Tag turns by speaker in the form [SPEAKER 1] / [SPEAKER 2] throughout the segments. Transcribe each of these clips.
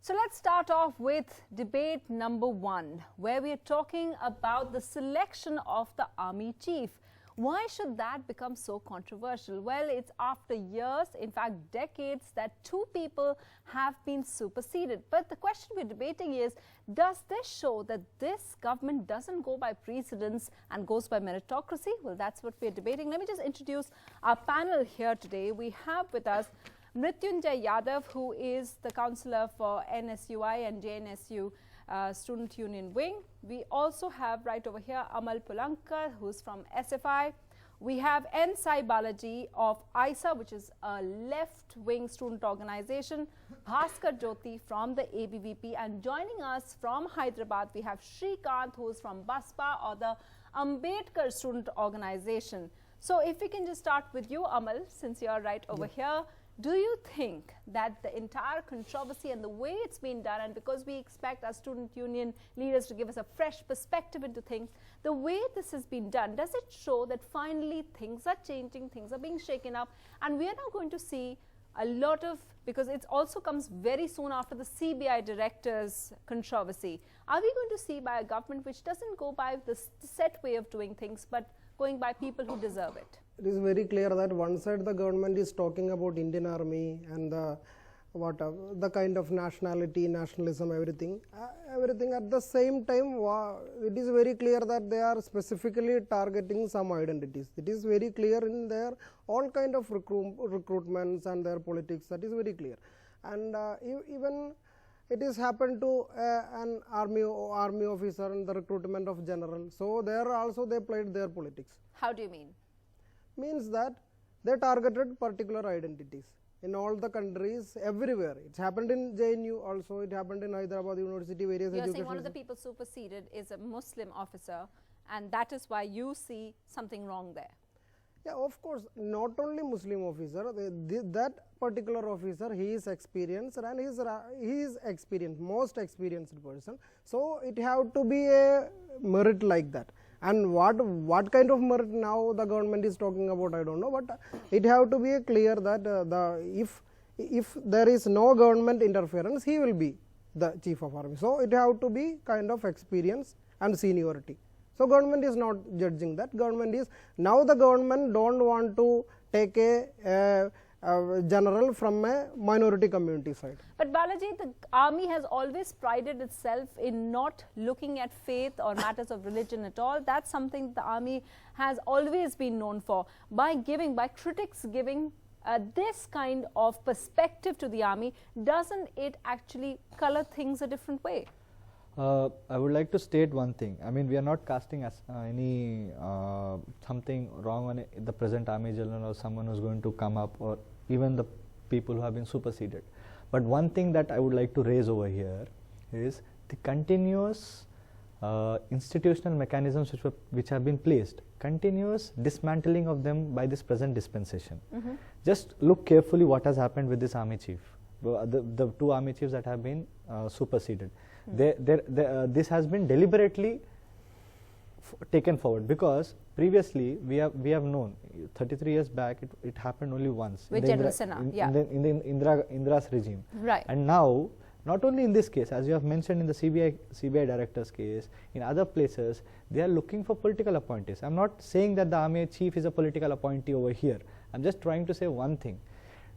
[SPEAKER 1] So let's start off with debate number 1, where we are talking about the selection of the army chief. Why should that become so controversial? Well, it's after years, in fact decades, that 2 people have been superseded. But the question we're debating is, does this show that this government doesn't go by precedence and goes by meritocracy? Well, that's what we're debating. Let me just introduce our panel here today. We have with us Mrityunjay Yadav, who is the councillor for NSUI and JNSU Student Union Wing. We also have right over here Amal Pulankar, who's from SFI. We have N. Sai Balaji of ISA, which is a left-wing student organization. Bhaskar Jyoti from the ABVP. And joining us from Hyderabad, we have Shrikant, who's from BASPA, or the Ambedkar Student Organization. So if we can just start with you, Amal, since you're right over here. Do you think that the entire controversy and the way it's been done, and because we expect our student union leaders to give us a fresh perspective into things, the way this has been done, does it show that finally things are changing, things are being shaken up, and we are now going to see a lot of, because it also comes very soon after the CBI director's controversy, are we going to see by a government which doesn't go by the set way of doing things, but going by people who deserve it?
[SPEAKER 2] It is very clear that one side the government is talking about Indian Army and the kind of nationality, nationalism, everything at the same time. It is very clear that they are specifically targeting some identities. It is very clear in their all kind of recruitments and their politics. That is very clear, and even it has happened to an army officer in the recruitment of general. So there also they played their politics.
[SPEAKER 1] How do you mean?
[SPEAKER 2] Means that they targeted particular identities in all the countries, everywhere. It's happened in JNU also, it happened in Hyderabad University, various
[SPEAKER 1] You're saying one of the people superseded is a Muslim officer, and that is why you see something wrong there.
[SPEAKER 2] Yeah, of course, not only Muslim officer, that particular officer, he is experienced and he is experienced, most experienced person. So it have to be a merit like that. And what kind of merit now the government is talking about, I don't know, but it have to be clear that if there is no government interference, he will be the chief of army. So it have to be kind of experience and seniority. So government is not judging that. Government is now the government don't want to take a general from a minority community side.
[SPEAKER 1] But Balaji, the army has always prided itself in not looking at faith or matters of religion at all. That's something the army has always been known for. By critics giving this kind of perspective to the army, doesn't it actually color things a different way?
[SPEAKER 3] I would like to state one thing. I mean, we are not casting as any something wrong on the present army general or someone who's going to come up, or even the people who have been superseded. But one thing that I would like to raise over here is the continuous institutional mechanisms which have been placed, continuous dismantling of them by this present dispensation. Just look carefully what has happened with this army chief, the 2 army chiefs that have been superseded. This has been deliberately taken forward, because previously we have known 33 years back it happened only once
[SPEAKER 1] with General Sinha,
[SPEAKER 3] in the Indira's regime,
[SPEAKER 1] right?
[SPEAKER 3] And now, not only in this case, as you have mentioned in the CBI director's case, in other places they are looking for political appointees. I'm not saying that the army chief is a political appointee over here. I'm just trying to say one thing: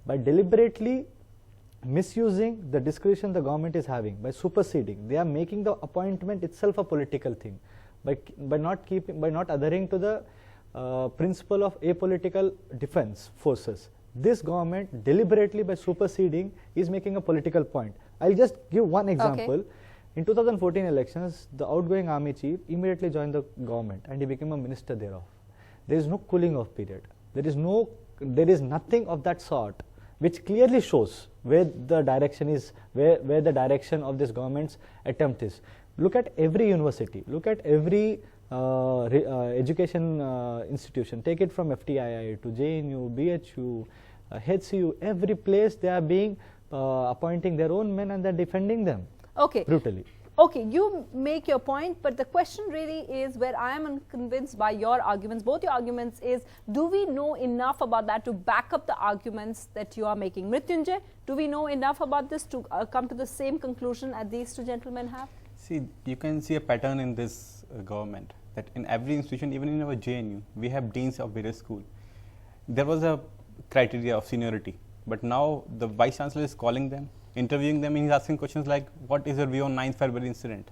[SPEAKER 3] by deliberately misusing the discretion the government is having, by superseding, they are making the appointment itself a political thing, by not adhering to the principle of apolitical defense forces. This government deliberately, by superseding, is making a political point. I'll just give one example.
[SPEAKER 1] Okay.
[SPEAKER 3] In 2014 elections, the outgoing army chief immediately joined the government and he became a minister thereof. There is no cooling off period. There is nothing of that sort, which clearly shows where the direction is, where the direction of this government's attempt is. Look at every university, look at every education institution, take it from FTII to JNU, BHU, HCU, every place they are being appointing their own men and they are defending them
[SPEAKER 1] Okay.
[SPEAKER 3] brutally.
[SPEAKER 1] Okay, you make your point, but the question really is, where I am unconvinced by your arguments, both your arguments, is do we know enough about that to back up the arguments that you are making? Mrityunjay, do we know enough about this to come to the same conclusion as these two gentlemen have?
[SPEAKER 4] See, you can see a pattern in this government, that in every institution, even in our JNU, we have deans of various schools. There was a criteria of seniority, but now the Vice Chancellor is calling them, interviewing them, and he's asking questions like, what is your view on 9th February incident?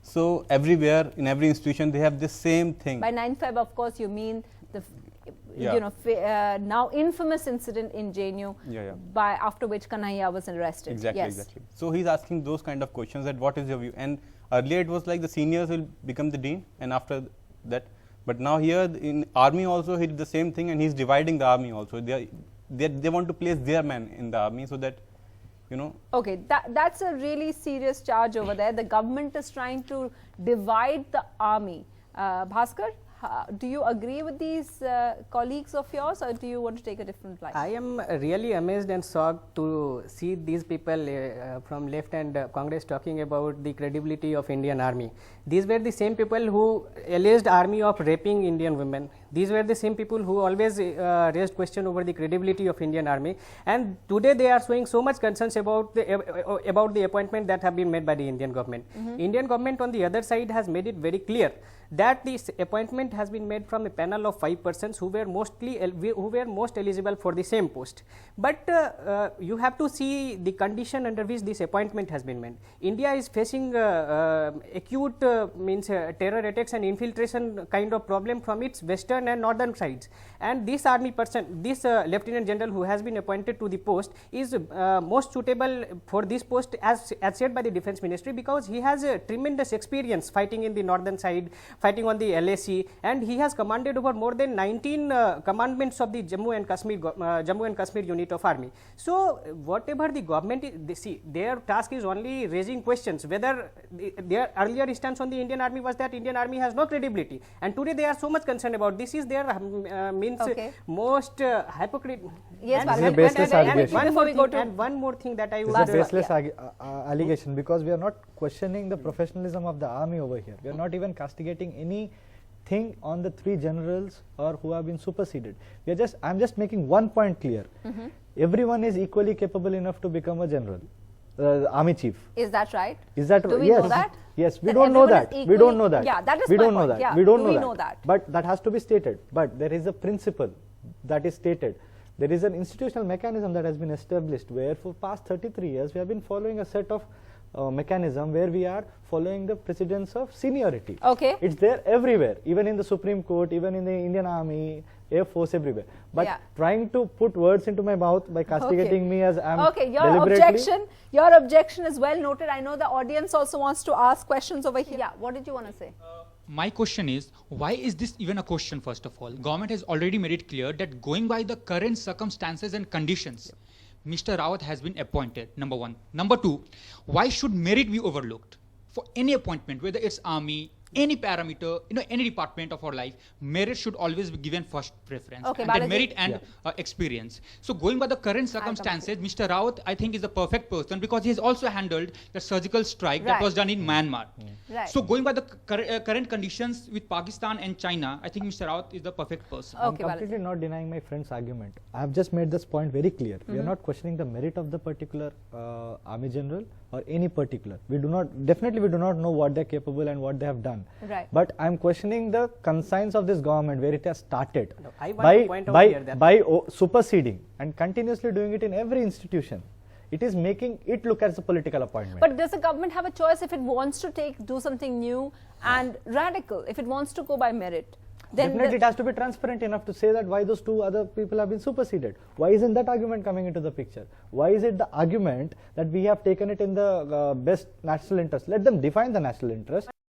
[SPEAKER 4] So everywhere, in every institution, they have this same thing.
[SPEAKER 1] By 9th Feb, of course, you mean the now infamous incident in JNU, by after which Kanhaiya was arrested.
[SPEAKER 4] Exactly, exactly. So he's asking those kind of questions, that what is your view? And earlier it was like the seniors will become the dean, and after that, but now here in army also he did the same thing, and he's dividing the army also. They want to place their man in the army, so that, you know.
[SPEAKER 1] Okay, that's a really serious charge over there. The government is trying to divide the army. Bhaskar, do you agree with these colleagues of yours, or do you want to take a different line?
[SPEAKER 5] I am really amazed and shocked to see these people from left and Congress talking about the credibility of Indian army. These were the same people who alleged army of raping Indian women. These were the same people who always raised question over the credibility of Indian army, and today they are showing so much concerns about the appointment that have been made by the Indian government. Indian government on the other side has made it very clear that this appointment has been made from a panel of 5 persons who were most eligible for the same post. But you have to see the condition under which this appointment has been made. India is facing acute terror attacks and infiltration kind of problem from its western and northern sides, and this army person, this Lieutenant General who has been appointed to the post, is most suitable for this post as said by the Defence Ministry, because he has a tremendous experience fighting in the northern side, fighting on the LAC, and he has commanded over more than 19 commandments of the Jammu and Kashmir unit of army. So whatever the government is, their task is only raising questions whether their earlier stance on the Indian army was that Indian army has no credibility, and today they are so much concerned about this is their most hypocrite.
[SPEAKER 1] Yes,
[SPEAKER 5] and one more thing that I would
[SPEAKER 3] this is a baseless allegation, because we are not questioning the professionalism of the army over here. We are not even castigating anything on the 3 generals or who have been superseded. We are just, I'm just making one point clear. Everyone is equally capable enough to become a general, army chief.
[SPEAKER 1] Is that right?
[SPEAKER 3] Is that
[SPEAKER 1] Do we
[SPEAKER 3] yes.
[SPEAKER 1] know that?
[SPEAKER 3] Yes, we don't know that. We don't know that.
[SPEAKER 1] Yeah, that is
[SPEAKER 3] we
[SPEAKER 1] my
[SPEAKER 3] don't
[SPEAKER 1] point.
[SPEAKER 3] know that.
[SPEAKER 1] Yeah.
[SPEAKER 3] We don't
[SPEAKER 1] Do
[SPEAKER 3] know
[SPEAKER 1] we
[SPEAKER 3] that.
[SPEAKER 1] know that?
[SPEAKER 3] But that has to be stated. But there is a principle that is stated. There is an institutional mechanism that has been established, where for past 33 years we have been following a set of mechanism where we are following the precedence of seniority.
[SPEAKER 1] Okay.
[SPEAKER 3] It's there everywhere, even in the Supreme Court, even in the Indian Army, Air Force, everywhere. But trying to put words into my mouth by castigating me as I'm
[SPEAKER 1] your objection is well noted. I know the audience also wants to ask questions over here. Yeah, what did you want to say?
[SPEAKER 6] My question is, why is this even a question? First of all, government has already made it clear that going by the current circumstances and conditions, Mr. Rawat has been appointed, number 1. Number 2, why should merit be overlooked? For any appointment, whether it's army, any parameter, any department of our life, merit should always be given first preference.
[SPEAKER 1] Okay,
[SPEAKER 6] and then merit and experience. So going by the current circumstances, Mr. Rawat, I think, is the perfect person, because he has also handled the surgical strike that was done in Myanmar. So going by the current conditions with Pakistan and China, I think Mr. Rawat is the perfect person.
[SPEAKER 3] I'm completely not denying my friend's argument. I have just made this point very clear. We are not questioning the merit of the particular army general or any particular. We do not, definitely we do not know what they are capable and what they have done.
[SPEAKER 1] Right.
[SPEAKER 3] But I am questioning the conscience of this government, where it has started by superseding and continuously doing it in every institution. It is making it look as a political appointment.
[SPEAKER 1] But does the government have a choice if it wants to do something new and radical, if it wants to go by merit? Then
[SPEAKER 3] definitely it has to be transparent enough to say that why those 2 other people have been superseded. Why isn't that argument coming into the picture? Why is it the argument that we have taken it in the best national interest? Let them define the national interest.